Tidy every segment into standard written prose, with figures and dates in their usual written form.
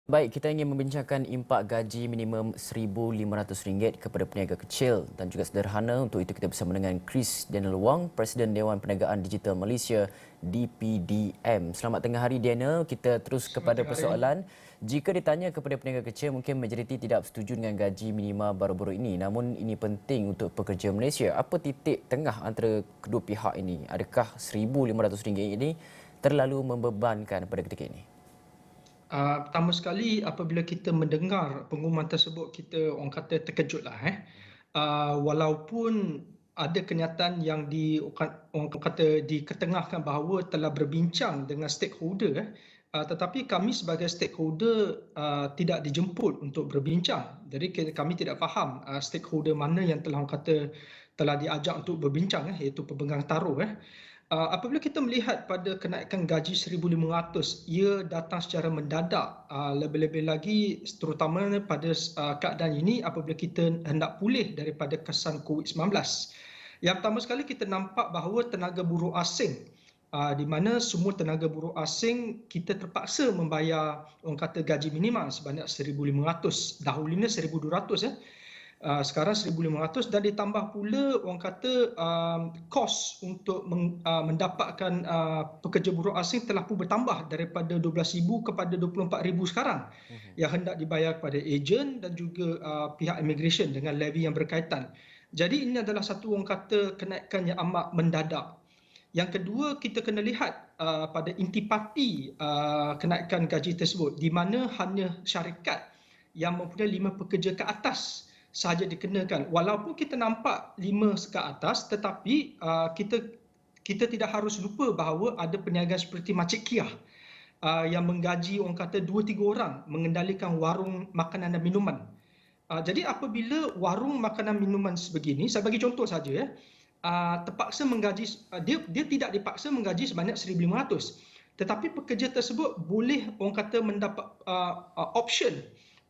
Baik, kita ingin membincangkan impak gaji minimum RM1,500 kepada peniaga kecil dan juga sederhana. Untuk itu kita bersama dengan Chris Daniel Wong, Presiden Dewan Perniagaan Digital Malaysia DPDM. Selamat tengah hari Daniel. Kita terus Selamat kepada tengah hari. persoalan. Jika ditanya kepada peniaga kecil, mungkin majoriti tidak setuju dengan gaji minima baru-baru ini. Namun ini penting untuk pekerja Malaysia. Apa titik tengah antara kedua pihak ini? Adakah RM1,500 ini terlalu membebankan pada ketika ini? Pertama sekali apabila kita mendengar pengumuman tersebut, kita orang kata terkejutlah. Walaupun ada kenyataan yang orang kata diketengahkan bahawa telah berbincang dengan stakeholder, tetapi kami sebagai stakeholder tidak dijemput untuk berbincang. Jadi kami tidak faham stakeholder mana yang telah orang kata telah diajak untuk berbincang, iaitu pemegang taruh. Apabila kita melihat pada kenaikan gaji 1,500, ia datang secara mendadak, lebih-lebih lagi terutama pada keadaan ini apabila kita hendak pulih daripada kesan COVID-19. Yang pertama sekali kita nampak bahawa tenaga buruh asing, di mana semua tenaga buruh asing kita terpaksa membayar orang kata gaji minima sebanyak 1,500. Dahulunya 1,200 sekarang 1,500, dan ditambah pula orang kata kos untuk mendapatkan pekerja buruh asing telah pun bertambah daripada 12,000 kepada 24,000 sekarang yang hendak dibayar kepada ejen dan juga pihak immigration dengan levy yang berkaitan. Jadi ini adalah satu orang kata kenaikan yang amat mendadak. Yang kedua, kita kena lihat pada intipati kenaikan gaji tersebut, di mana hanya syarikat yang mempunyai 5 pekerja ke atas sahaja dikenakan. Walaupun kita nampak 5 ke atas, tetapi kita tidak harus lupa bahawa ada perniagaan seperti Makcik Kiah yang menggaji orang kata 2-3 orang mengendalikan warung makanan dan minuman. Jadi apabila warung makanan minuman sebegini, saya bagi contoh saja, terpaksa menggaji, dia tidak dipaksa menggaji sebanyak 1,500, tetapi pekerja tersebut boleh orang kata mendapat option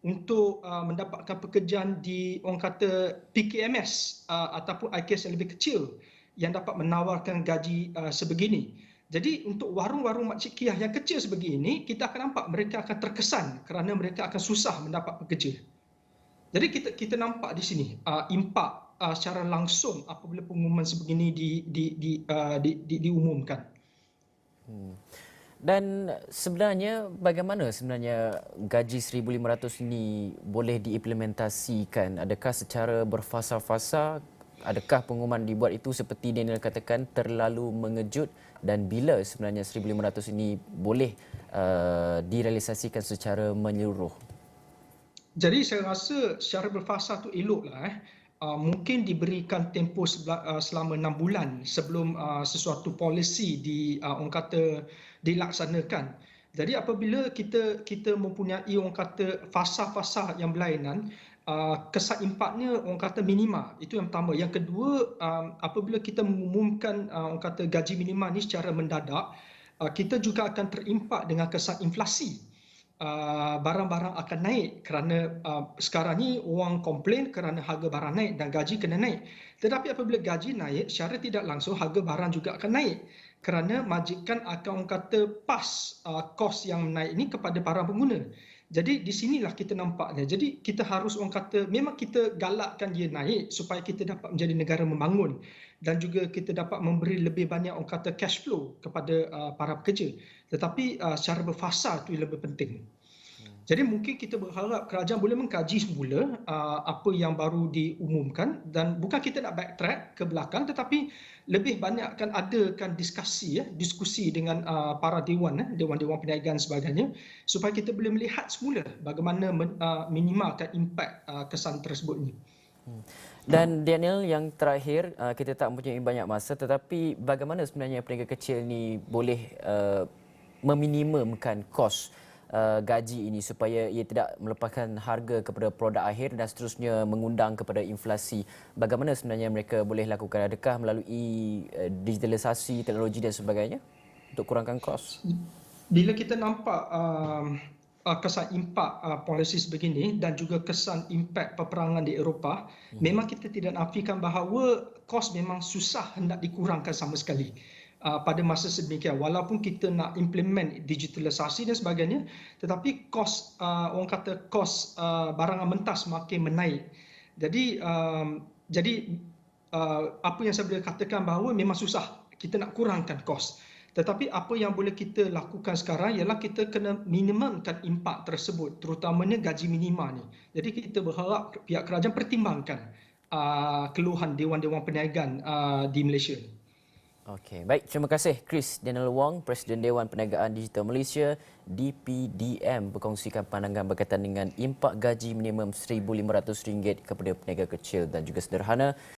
untuk mendapatkan pekerjaan di orang kata PKMS ataupun IKS yang lebih kecil yang dapat menawarkan gaji sebegini. Jadi untuk warung-warung Makcik Kiah yang kecil sebegini, kita akan nampak mereka akan terkesan kerana mereka akan susah mendapat pekerja. Jadi kita nampak di sini impak secara langsung apabila pengumuman sebegini diumumkan. Dan sebenarnya bagaimana sebenarnya gaji 1,500 ini boleh diimplementasikan? Adakah secara berfasa-fasa? Adakah pengumuman dibuat itu seperti Daniel katakan terlalu mengejut, dan bila sebenarnya 1,500 ini boleh direalisasikan secara menyeluruh? Jadi saya rasa secara berfasa tu eloklah. Mungkin diberikan tempoh selama 6 bulan sebelum sesuatu polisi orang kata dilaksanakan. Jadi apabila kita mempunyai orang kata fasa-fasa yang berlainan, kesan impaknya orang kata minima. Itu yang pertama. Yang kedua, apabila kita mengumumkan orang kata gaji minima ni secara mendadak, kita juga akan terimpak dengan kesan inflasi. Barang-barang akan naik kerana sekarang ni orang komplain kerana harga barang naik dan gaji kena naik. Tetapi apabila gaji naik, secara tidak langsung harga barang juga akan naik kerana majikan akan orang kata pas kos yang naik ini kepada para pengguna. Jadi di sinilah kita nampaknya. Jadi kita harus orang kata memang kita galakkan dia naik supaya kita dapat menjadi negara membangun dan juga kita dapat memberi lebih banyak orang kata cash flow kepada para pekerja. Tetapi secara berfasa itu lebih penting. Jadi mungkin kita berharap kerajaan boleh mengkaji semula apa yang baru diumumkan, dan bukan kita nak backtrack ke belakang, tetapi lebih banyak akan adakan diskusi dengan para dewan-dewan perniagaan sebagainya, supaya kita boleh melihat semula bagaimana minimalkan impak kesan tersebut ini. Dan Daniel, yang terakhir, kita tak mempunyai banyak masa, tetapi bagaimana sebenarnya peniaga kecil ni boleh meminimumkan kos gaji ini supaya ia tidak melepaskan harga kepada produk akhir dan seterusnya mengundang kepada inflasi? Bagaimana sebenarnya mereka boleh lakukan? Adakah melalui digitalisasi, teknologi dan sebagainya untuk kurangkan kos? Bila kita nampak kesan impak polisi sebegini dan juga kesan impak peperangan di Eropah, memang kita tidak nafikan bahawa kos memang susah hendak dikurangkan sama sekali. pada masa sedemikian. Walaupun kita nak implement digitalisasi dan sebagainya, tetapi kos orang kata kos barangan mentah semakin menaik. Jadi apa yang saya boleh katakan bahawa memang susah kita nak kurangkan kos. Tetapi apa yang boleh kita lakukan sekarang ialah kita kena minimumkan impak tersebut, terutamanya gaji minima ni. Jadi kita berharap pihak kerajaan pertimbangkan keluhan Dewan-Dewan Perniagaan di Malaysia. Okey, baik. Terima kasih Chris Daniel Wong, Presiden Dewan Perniagaan Digital Malaysia, DPDM, berkongsikan pandangan berkaitan dengan impak gaji minimum RM1,500 kepada peniaga kecil dan juga sederhana.